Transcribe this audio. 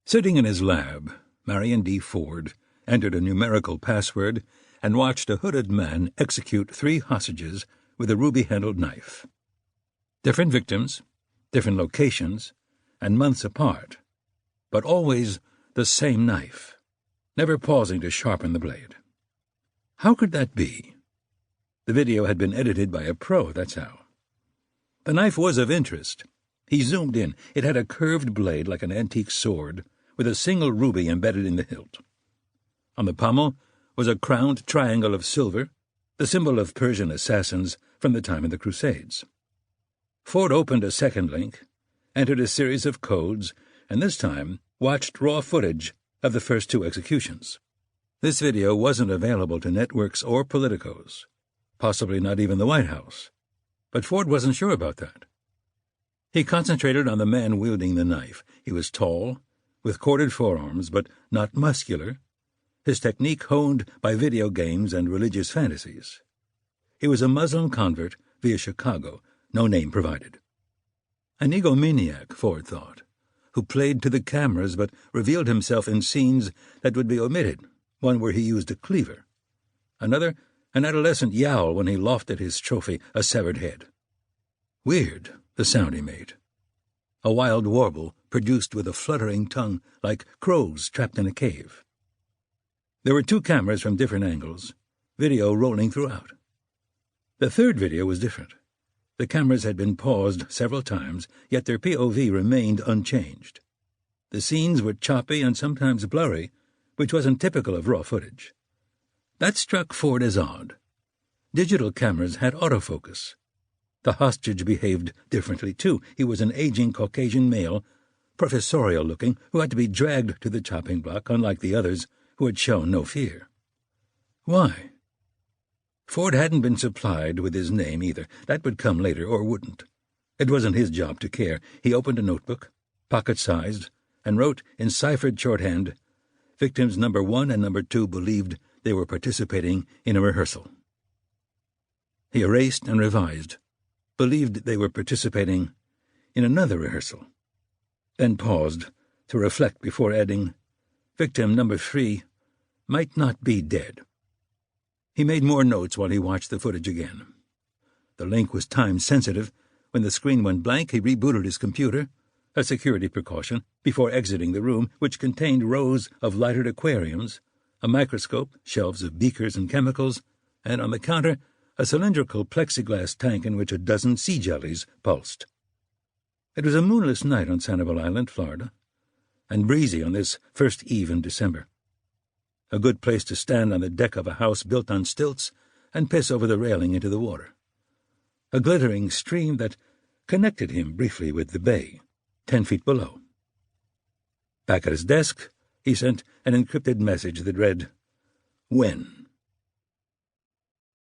Sitting in his lab, Marion D. Ford entered a numerical password and watched a hooded man execute 3 hostages with a ruby-handled knife. Different victims, different locations, and months apart, but always the same knife, never pausing to sharpen the blade. How could that be? The video had been edited by a pro, that's how. The knife was of interest. He zoomed in. It had a curved blade like an antique sword, with a single ruby embedded in the hilt. On the pommel was a crowned triangle of silver, the symbol of Persian assassins from the time of the Crusades. Ford opened a second link, entered a series of codes, and this time watched raw footage of the first 2 executions. This video wasn't available to networks or politicos, possibly not even the White House, but Ford wasn't sure about that. He concentrated on the man wielding the knife. He was tall, with corded forearms, but not muscular, his technique honed by video games and religious fantasies. He was a Muslim convert via Chicago, no name provided. An egomaniac, Ford thought, who played to the cameras but revealed himself in scenes that would be omitted, one where he used a cleaver. Another, an adolescent yowl when he lofted his trophy, a severed head. Weird, the sound he made. A wild warble produced with a fluttering tongue like crows trapped in a cave. There were 2 cameras from different angles, video rolling throughout. The third video was different. The cameras had been paused several times, yet their POV remained unchanged. The scenes were choppy and sometimes blurry, which wasn't typical of raw footage. That struck Ford as odd. Digital cameras had autofocus. The hostage behaved differently, too. He was an aging Caucasian male, professorial-looking, who had to be dragged to the chopping block, unlike the others, who had shown no fear. Why? Ford hadn't been supplied with his name either. That would come later, or wouldn't. It wasn't his job to care. He opened a notebook, pocket-sized, and wrote in ciphered shorthand, "Victims number 1 and number 2 believed they were participating in a rehearsal." He erased and revised, believed they were participating in another rehearsal, then paused to reflect before adding, "Victim number 3 might not be dead." He made more notes while he watched the footage again. The link was time-sensitive. When the screen went blank, he rebooted his computer, a security precaution, before exiting the room, which contained rows of lighted aquariums, a microscope, shelves of beakers and chemicals, and on the counter a cylindrical plexiglass tank in which a dozen sea jellies pulsed. It was a moonless night on Sanibel Island, Florida, and breezy on this first eve in December. A good place to stand on the deck of a house built on stilts and piss over the railing into the water. A glittering stream that connected him briefly with the bay, 10 feet below. Back at his desk, he sent an encrypted message that read, "When?"